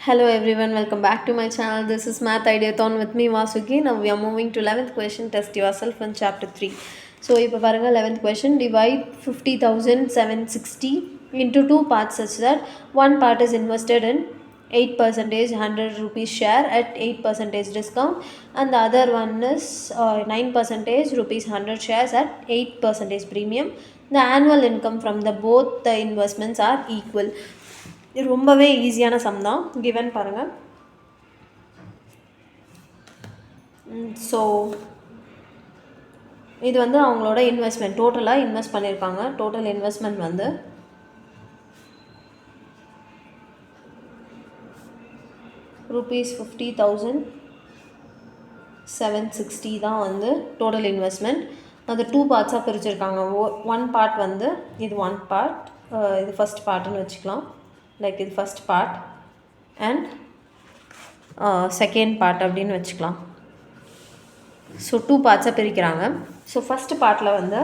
Hello everyone, welcome back to my channel. This is Math Ideathon with me Vasuki. Now we are moving to 11th question. Test yourself in chapter 3. So இப்போ பாருங்க 11th question. Divide 50,760 into two parts such that one part is invested in 8% 100 rupees share at 8% discount and the other one is 9% rupees 100 shares at 8% premium. The annual income from both the investments are equal. இது ரொம்பவே ஈஸியான some தான். Given பாருங்கள். So இது வந்து அவங்களோட investment டோட்டலாக invest பண்ணியிருக்காங்க. டோட்டல் இன்வெஸ்ட்மெண்ட் வந்து rupees 50,760 தான் வந்து டோட்டல் இன்வெஸ்ட்மெண்ட். அது டூ பார்ட்ஸாக பிரிச்சுருக்காங்க. ஒன் பார்ட் வந்து இது ஒன் பார்ட், இது ஃபஸ்ட் பார்ட்டுன்னு வச்சுக்கலாம். லைக் இது first part and second part அப்படின்னு வச்சுக்கலாம். ஸோ டூ பார்ட்ஸாக பிரிக்கிறாங்க. ஸோ ஃபஸ்ட்டு பார்ட்டில் வந்து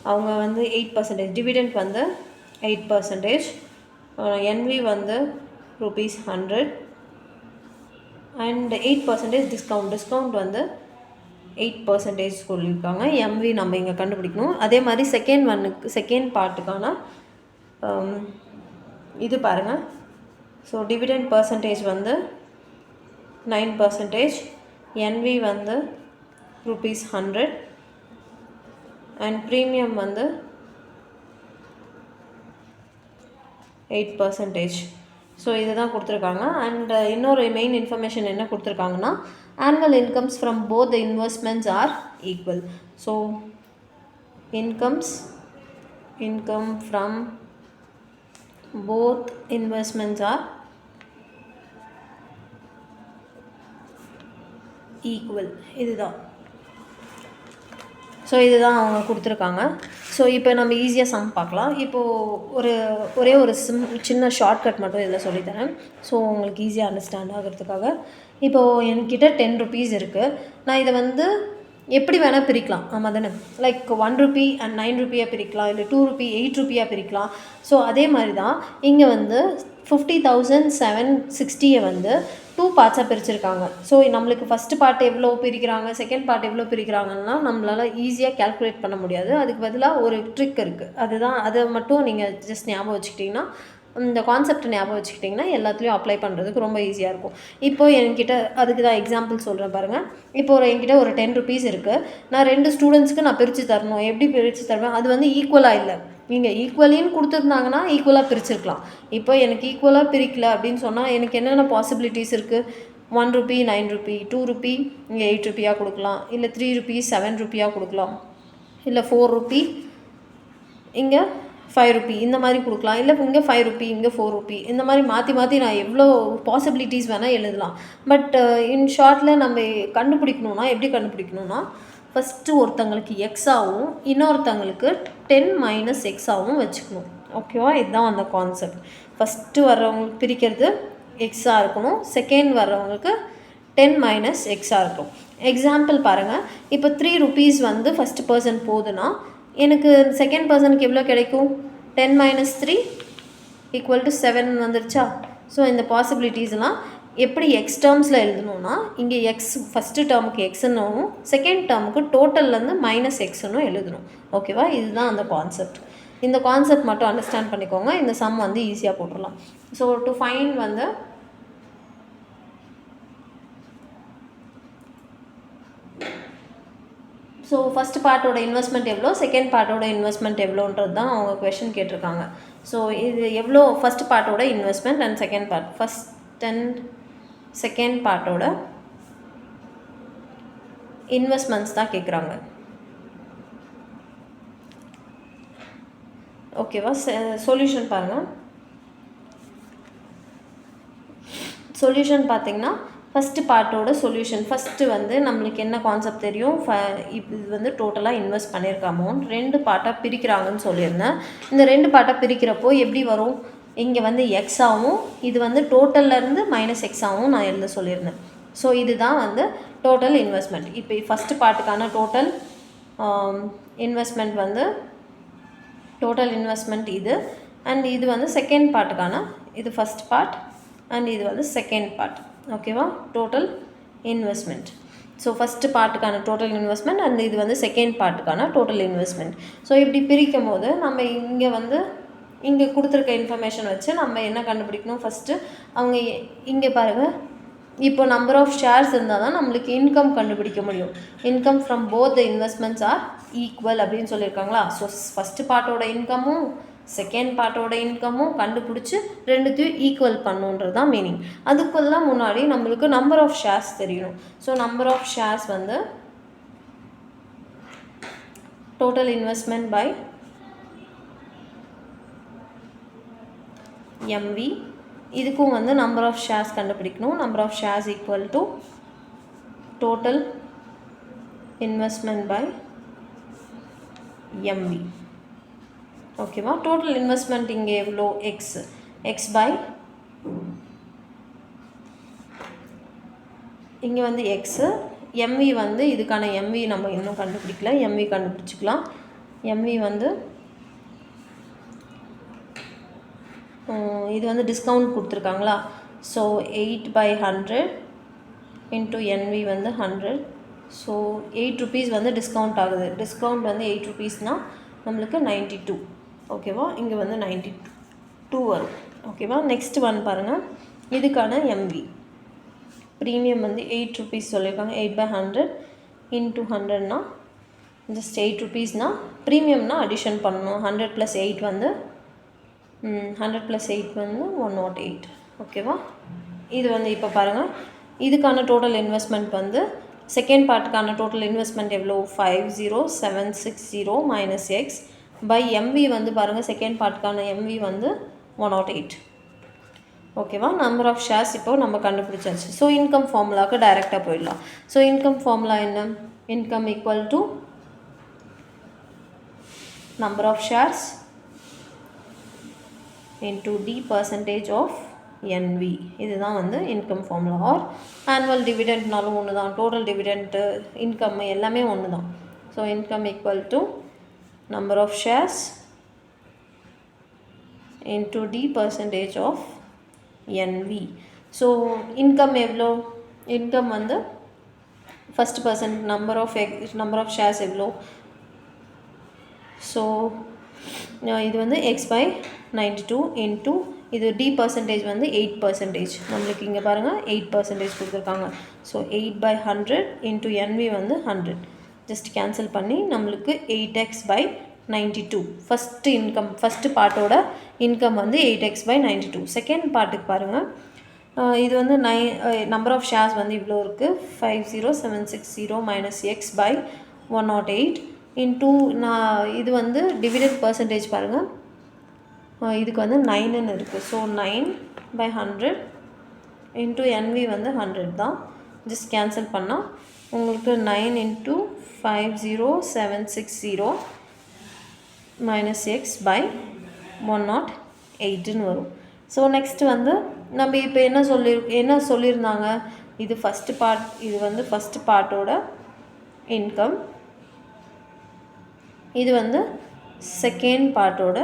அவங்க வந்து 8% டிவிடெண்ட் வந்து 8%, என்வி வந்து ₹100 அண்ட் 8% டிஸ்கவுண்ட் வந்து 8% சொல்லியிருக்காங்க. எம்வி நம்ம இங்கே கண்டுபிடிக்கணும். அதே மாதிரி செகண்ட் பார்ட்டுக்கான இது பாருங்கள். ஸோ டிவிடெண்ட் பர்சன்டேஜ் வந்து 9%, என்வி வந்து ₹100 அண்ட் ப்ரீமியம் வந்து 8%. ஸோ இதுதான் கொடுத்துருக்காங்க. அண்ட் இன்னொரு மெயின் இன்ஃபர்மேஷன் என்ன கொடுத்துருக்காங்கன்னா, annual incomes from both the investments are equal. So income from both investments are equal. இதுதான். ஸோ இதுதான் அவங்க கொடுத்துருக்காங்க. ஸோ இப்போ நம்ம ஈஸியாக சம் பார்க்கலாம். இப்போது ஒரே ஒரு சின்ன ஷார்ட்கட் மட்டும் இதில் சொல்லித்தரேன். ஸோ உங்களுக்கு ஈஸியாக அண்டர்ஸ்டாண்ட் ஆகிறதுக்காக. இப்போது என்கிட்ட 10 rupees இருக்குது. நான் இதை வந்து எப்படி வேணால் பிரிக்கலாம். ஆமாம் தானே? லைக் 1 rupee அண்ட் 9 rupeeயாக பிரிக்கலாம், இல்லை 2 rupee 8 rupeeயாக பிரிக்கலாம். ஸோ அதே மாதிரி தான் இங்கே வந்து 50,760 வந்து டூ பார்ட்ஸாக பிரிச்சுருக்காங்க. ஸோ நம்மளுக்கு ஃபஸ்ட்டு பார்ட் எவ்வளோ பிரிக்கிறாங்க, செகண்ட் பார்ட் எவ்வளோ பிரிக்கிறாங்கன்னா நம்மளால் ஈஸியாக கேல்குலேட் பண்ண முடியாது. அதுக்கு பதிலாக ஒரு ட்ரிக் இருக்குது. அதை மட்டும் நீங்கள் ஜஸ்ட் ஞாபகம் வச்சுக்கிட்டிங்கன்னா, இந்த கான்செப்ட் ஞாபகம் வச்சுக்கிட்டிங்கன்னா எல்லாத்துலேயும் அப்ளை பண்ணுறதுக்கு ரொம்ப ஈஸியாக இருக்கும். இப்போது என்கிட்ட அதுக்கு தான் எக்ஸாம்பிள் சொல்கிறேன் பாருங்கள். என்கிட்ட ஒரு 10 rupees இருக்குது. நான் 2 ஸ்டூடெண்ட்ஸ்க்கு நான் பிரித்து தரணும். எப்படி பிரித்து தருவேன்? அது வந்து ஈக்குவலாக இல்லை. நீங்கள் ஈக்குவலின்னு கொடுத்துருந்தாங்கன்னா ஈக்குவலாக பிரிச்சுருக்கலாம். இப்போ எனக்கு ஈக்குவலாக பிரிக்கல அப்படின்னு சொன்னால் எனக்கு என்னென்ன பாசிபிலிட்டிஸ் இருக்குது? 1 rupee 9 rupee, 2 rupee இங்கே 8 rupeeயாக கொடுக்கலாம், இல்லை 3 rupees 7 rupeeயாக கொடுக்கலாம், இல்லை 4 rupee இங்கே 5 rupee இந்த மாதிரி கொடுக்கலாம், இல்லை இங்கே 5 rupee இங்கே 4 rupee இந்த மாதிரி மாற்றி நான் எவ்வளோ பாசிபிலிட்டிஸ் வேணால் எழுதலாம். பட் இன் ஷார்ட்டில் நம்ம எப்படி கண்டுபிடிக்கணும்னா ஃபஸ்ட்டு ஒருத்தங்களுக்கு எக்ஸாகவும் இன்னொருத்தங்களுக்கு 10 - எக்ஸாகவும் வச்சுக்கணும். ஓகேவா? இதுதான் அந்த கான்செப்ட். ஃபஸ்ட்டு வர்றவங்களுக்கு பிரிக்கிறது எக்ஸாக இருக்கணும், செகண்ட் வர்றவங்களுக்கு 10 - எக்ஸாக இருக்கும். எக்ஸாம்பிள் பாருங்கள். இப்போ 3 rupees வந்து ஃபஸ்ட்டு பர்சன் போகுதுன்னா எனக்கு செகண்ட் பர்சனுக்கு எவ்வளோ கிடைக்கும்? 10 - 3 = 7 வந்துருச்சா? ஸோ இந்த பாசிபிலிட்டிஸ்லாம் எப்படி எக்ஸ் டேர்ம்ஸில் எழுதணும்னா, இங்கே எக்ஸ் ஃபஸ்ட்டு டேர்முக்கு எக்ஸ்னும் செகண்ட் டேர்முக்கு டோட்டல்லேருந்து -எக்ஸ்ன்னு எழுதணும். ஓகேவா? இதுதான் அந்த கான்செப்ட். இந்த கான்செப்ட் மட்டும் அண்டர்ஸ்டாண்ட் பண்ணிக்கோங்க. இந்த சம் வந்து ஈஸியாக போட்டுடலாம். ஸோ டு ஃபைண்ட் வந்து ஸோ ஃபஸ்ட் பார்ட்டோட இன்வெஸ்ட்மெண்ட் எவ்வளோ, செகண்ட் பார்ட்டோட இன்வெஸ்ட்மெண்ட் எவ்வளோன்றது தான் அவங்க கொஷின் கேட்டிருக்காங்க. ஸோ இது எவ்வளோ ஃபஸ்ட் பார்ட்டோட investment and second part, first and second பார்ட்டோட இன்வெஸ்ட்மெண்ட்ஸ் தான் கேட்குறாங்க. ஓகேவா? சொல்யூஷன் பாருங்கள். சொல்யூஷன் பார்த்திங்கன்னா ஃபஸ்ட்டு பார்ட்டோட சொல்யூஷன். ஃபஸ்ட்டு வந்து நம்மளுக்கு என்ன கான்செப்ட் தெரியும்? இது வந்து டோட்டலாக இன்வெஸ்ட் பண்ணியிருக்க அமௌண்ட் 2 பார்ட்டாக பிரிக்கிறாங்கன்னு சொல்லியிருந்தேன். இந்த 2 பார்ட்டாக பிரிக்கிறப்போ எப்படி வரும்? இங்கே வந்து எக்ஸாகவும் இது வந்து டோட்டல்லேருந்து -எக்ஸாகவும் நான் எழுத சொல்லியிருந்தேன். ஸோ இதுதான் வந்து டோட்டல் இன்வெஸ்ட்மெண்ட். இப்போ ஃபஸ்ட்டு பார்ட்டுக்கான டோட்டல் இன்வெஸ்ட்மெண்ட் வந்து டோட்டல் இன்வெஸ்ட்மெண்ட் இது, அண்ட் இது வந்து செகண்ட் பார்ட்டுக்கான இது ஃபஸ்ட் பார்ட் அண்ட் இது வந்து செகண்ட் பார்ட். ஓகேவா, டோட்டல் இன்வெஸ்ட்மெண்ட். ஸோ ஃபஸ்ட்டு பார்ட்டுக்கான டோட்டல் இன்வெஸ்ட்மெண்ட் அண்ட் இது வந்து செகண்ட் பார்ட்டுக்கான டோட்டல் இன்வெஸ்ட்மெண்ட். ஸோ இப்படி பிரிக்கும் போது நம்ம இங்கே கொடுத்துருக்க இன்ஃபர்மேஷன் வச்சு நம்ம என்ன கண்டுபிடிக்கணும், ஃபஸ்ட்டு அவங்க இங்கே பாருங்கள், இப்போ நம்பர் ஆஃப் ஷேர்ஸ் இருந்தால் தான் நம்மளுக்கு இன்கம் கண்டுபிடிக்க முடியும். Income from both the investments are equal அப்படின்னு சொல்லியிருக்காங்களா. ஸோ ஃபஸ்ட்டு பார்ட்டோட இன்கமும் செகண்ட் பார்ட்டோட இன்கமும் கண்டுபிடிச்சி ரெண்டுத்தையும் ஈக்குவல் பண்ணுன்றது தான் மீனிங். அதுக்குள்ளே முன்னாடி நம்மளுக்கு நம்பர் ஆஃப் ஷேர்ஸ் தெரியணும். ஸோ நம்பர் ஆஃப் ஷேர்ஸ் வந்து டோட்டல் இன்வெஸ்ட்மெண்ட் பை எம்வி. இதுக்கும் வந்து நம்பர் ஆஃப் ஷேர்ஸ் கண்டுபிடிக்கணும். Number of shares equal to total investment by MV. ஓகேவா, டோட்டல் இன்வெஸ்ட்மெண்ட் இங்கே எவ்வளோ, எக்ஸ் பை இங்கே வந்து எக்ஸு, எம்வி வந்து இதுக்கான எம்வி நம்ம இன்னும் கண்டுபிடிக்கல, எம்வி கண்டுபிடிச்சிக்கலாம். எம்வி வந்து இது வந்து டிஸ்கவுண்ட் கொடுத்துருக்காங்களா. ஸோ 8/100 இன்ட்டு என்வி வந்து 100. ஸோ 8 rupees வந்து டிஸ்கவுண்ட் ஆகுது. டிஸ்கவுண்ட் வந்து 8 rupeesனால் நம்மளுக்கு 92. ஓகேவா, இங்கே வந்து 92 வரும். ஓகேவா, நெக்ஸ்ட் ஒன் பாருங்கள், இதுக்கான எம்வி ப்ரீமியம் வந்து 8 rupees சொல்லியிருக்காங்க. 8/100 இன்ட்டு 100னா ஜஸ்ட் 8 rupeesனால் ப்ரீமியம்னா அடிஷன் பண்ணணும். 100 + 8 வந்து 100 + 8 வந்து 108. ஓகேவா, இது வந்து இப்போ பாருங்கள், இதுக்கான டோட்டல் இன்வெஸ்ட்மெண்ட் வந்து செகண்ட் பார்ட்டுக்கான டோட்டல் இன்வெஸ்ட்மெண்ட் எவ்வளோ, 50760 மைனஸ் எக்ஸ் பை எம்வி வந்து பாருங்கள், செகண்ட் பார்ட்டுக்கான எம்வி வந்து 108. ஓகேவா, நம்பர் ஆஃப் ஷேர்ஸ் இப்போ நம்ம கண்டுபிடிச்சாச்சு. ஸோ இன்கம் ஃபார்முலாவுக்கு டைரெக்டாக போயிடலாம். ஸோ இன்கம் ஃபார்முலா என்ன, income equal to number of shares into D percentage of NV. இதுதான் வந்து இன்கம் ஃபார்முலா. ஆர் ஆனுவல் டிவிடெண்ட்னாலும் ஒன்று தான், டோட்டல் டிவிடெண்ட்டு இன்கம் எல்லாமே ஒன்று தான். So income equal to number of shares into D percentage of NV. So income எவ்வளோ, income வந்து first percent number of shares எவ்வளோ. ஸோ இது வந்து x/92 இன்ட்டு இது D பர்சன்டேஜ் வந்து 8%. நம்மளுக்கு இங்கே பாருங்கள் 8% கொடுத்துருக்காங்க. ஸோ 8/100 இன்ட்டு NV வந்து 100. ஜஸ்ட் கேன்சல் பண்ணி நம்மளுக்கு 8x/92. ஃபஸ்ட்டு இன்கம், ஃபஸ்ட்டு பார்ட்டோட இன்கம் வந்து 8x/92. செகண்ட் பார்ட்டுக்கு பாருங்கள், இது வந்து நம்பர் ஆஃப் ஷேர்ஸ் வந்து இவ்வளோ இருக்குது, 50760 மைனஸ் x/108 இன்ட்டு இது வந்து டிவிடெண்ட் பர்சன்டேஜ் பாருங்கள், இதுக்கு வந்து 9ன்னு இருக்குது. ஸோ 9/100 இன்ட்டு NV வந்து 100 தான். ஜஸ்ட் கேன்சல் பண்ணால் உங்களுக்கு 9 இன்ட்டு 50760 மைனஸ் x/108ன்னு வரும். ஸோ நெக்ஸ்ட்டு வந்து நம்ம இப்போ என்ன சொல்லியிருந்தாங்க, இது ஃபஸ்ட்டு பார்ட், இது வந்து ஃபஸ்ட்டு பார்ட்டோட இன்கம், இது வந்து செகண்ட் பார்ட்டோட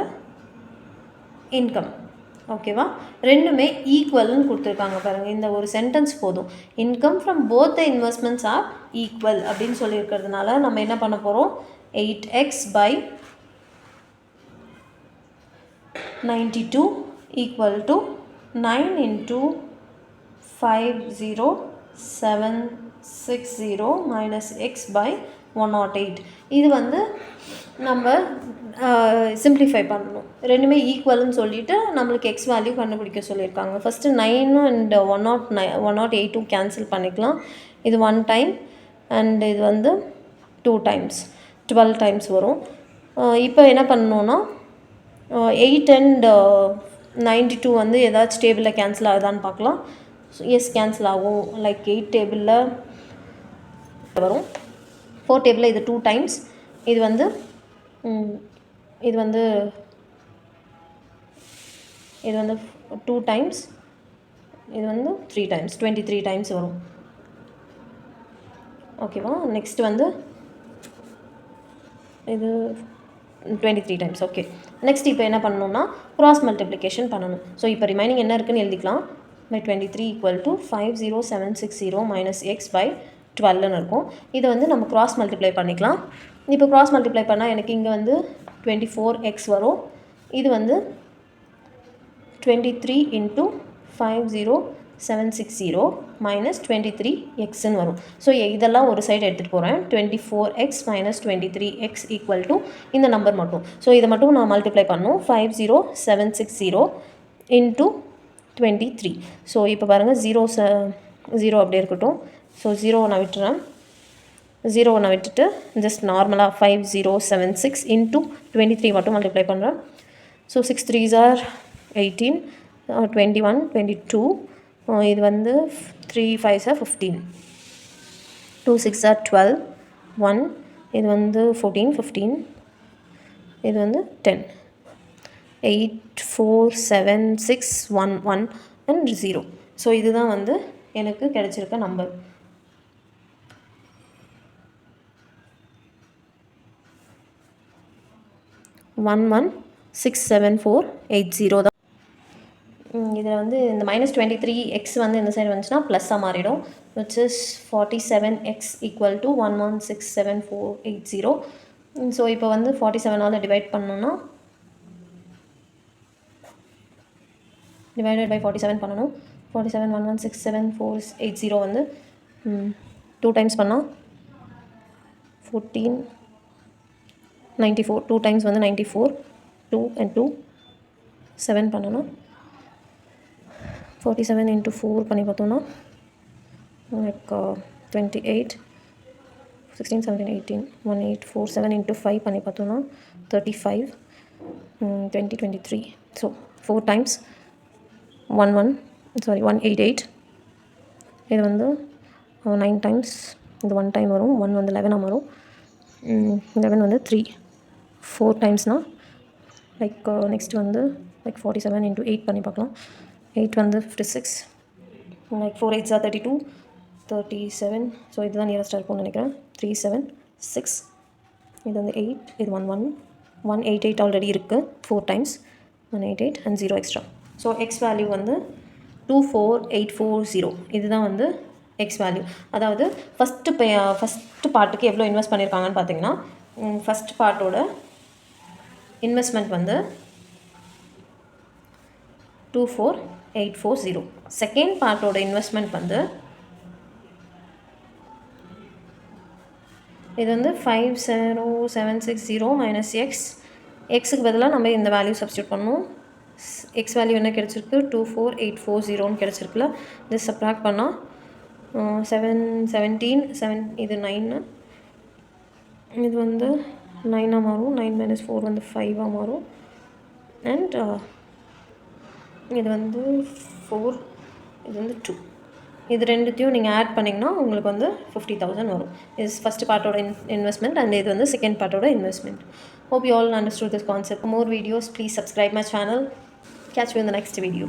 இன்கம். ஓகேவா, ரெண்டுமே ஈக்குவல்னு கொடுத்துருக்காங்க பாருங்கள். இந்த ஒரு சென்டென்ஸ் போதும், income from both the investments are equal அப்படின்னு சொல்லியிருக்கிறதுனால நம்ம என்ன பண்ண போகிறோம், 8x/92 equal to 9 into 50760 minus x/108. இது வந்து நம்ம சிம்பிளிஃபை பண்ணணும். ரெண்டுமே ஈக்குவல்னு சொல்லிவிட்டு நம்மளுக்கு எக்ஸ் வேல்யூ கண்டுபிடிக்க சொல்லியிருக்காங்க. ஃபஸ்ட்டு 9 அண்ட் 108 கேன்சல் பண்ணிக்கலாம். இது 1 டைம் அண்ட் இது வந்து 2 டைம்ஸ், 12 டைம்ஸ் வரும். இப்போ என்ன பண்ணணுன்னா 8 அண்ட் 92 வந்து ஏதாச்சும் டேபிளில் கேன்சல் ஆகுதான்னு பார்க்கலாம். எஸ், கேன்சல் ஆகும். லைக் 8 டேபிளில் வரும், 4 டேபிளில் இது 2 டைம்ஸ், இது வந்து 2 டைம்ஸ், இது வந்து 3 டைம்ஸ், 23 டைம்ஸ் வரும். ஓகேவா, நெக்ஸ்ட் வந்து இது 23 டைம்ஸ். ஓகே, நெக்ஸ்ட் இப்போ என்ன பண்ணணும்னா க்ராஸ் மல்டிப்ளிகேஷன் பண்ணணும். ஸோ இப்போ ரிமைனிங் என்ன இருக்குதுன்னு எழுதிக்கலாம். by 23 equal to 50760 minus x by 12 இருக்கும். இதை வந்து நம்ம cross multiply பண்ணிக்கலாம். இப்போ cross multiply பண்ணால் எனக்கு இங்கே வந்து 24x வரும். இது வந்து 23 into 50760 minus 23xன்னு வரும். ஸோ இதெல்லாம் ஒரு சைடு எடுத்துகிட்டு போகிறேன். 24x minus 23x equal to இந்த நம்பர் மட்டும். ஸோ இதை மட்டும் நான் மல்டிப்ளை பண்ணும். 50760 into 23. ஸோ இப்போ பாருங்கள் 0 அப்படியே இருக்கட்டும். ஸோ 0 நான் விட்டுறேன். 0 நான் விட்டுட்டு ஜஸ்ட் நார்மலாக 5076 into 23 மட்டும் மல்டிப்ளை பண்ணுறேன். So 6 3s are 18, 21, 22. இது வந்து 3 5s are 15, 2 6s are 12, 1. இது வந்து 14 15. இது வந்து 10, 8 4 7 6 1 1 and 0. ஸோ இதுதான் வந்து எனக்கு கிடைச்சிருக்க நம்பர். ஒன் 16748 தான். இதில் வந்து இந்த -23x வந்து இந்த சைடு வந்துச்சுன்னா ப்ளஸ்ஸாக மாறிடும். Which is 47x equal to 1167480. So இப்போ வந்து 47ஆல் டிவைட் பண்ணோன்னா டிவைடட் பை 47 பண்ணணும். 47 1167480 வந்து 2 டைம்ஸ் பண்ணால் 14 94. 2 டைம்ஸ் வந்து 94. 2 and 2 7 பண்ணணும். 47 into 4 பண்ணி பார்த்தோன்னா லைக் 28 16 17 18 1847 into 5 பண்ணி பார்த்தோன்னா 35 20 23. So 4 times 188. இது வந்து 9 டைம்ஸ். இது 1 டைம் வரும். 1 வந்து 11 வரும். 11 வந்து 3. 4 டைம்ஸ்னால் லைக் நெக்ஸ்ட் வந்து லைக் 47 into 8 பண்ணி பார்க்கலாம். 8 வந்து 56. Like 4 8s are 32, 37. ஸோ இதுதான் நியரஸ்ட்டாக இருக்கும்னு நினைக்கிறேன். 3 7 6. இது வந்து 8. இது 1 1 188 ஆல்ரெடி இருக்குது. 4 times 188 and 0 extra. So X value வந்து 24840. இதுதான் வந்து எக்ஸ் வேல்யூ. அதாவது ஃபஸ்ட்டு பார்ட்டுக்கு எவ்வளோ இன்வெஸ்ட் பண்ணியிருக்காங்கன்னு பார்த்தீங்கன்னா ஃபஸ்ட் பார்ட்டோட இன்வெஸ்ட்மெண்ட் வந்து 24840. செகண்ட் பார்ட்டோட இன்வெஸ்ட்மெண்ட் வந்து இது வந்து 50760 மைனஸ் எக்ஸுக்கு பதிலாக நம்ம இந்த வேல்யூ சப்ஸ்டியூட் பண்ணணும். எக்ஸ் வேல்யூ என்ன கிடச்சிருக்கு? 24840 கிடச்சிருக்குல்ல. இது சப்ராக்ட் பண்ணால் 17 இது 9. இது வந்து 9ஆக மாறும். 9 - 4 வந்து 5ஆக மாறும். அண்ட் இது வந்து 4, இது வந்து 2. இது ரெண்டுத்தையும் நீங்கள் ஆட் பண்ணிங்கன்னா உங்களுக்கு வந்து 50,000 வரும். இது ஃபஸ்ட் பார்ட்டோட இன்வெஸ்ட்மெண்ட் அண்ட் இது வந்து செகண்ட் பார்ட்டோட investment. Hope you all understood this concept. For more videos, please subscribe my channel. Catch you in the next video.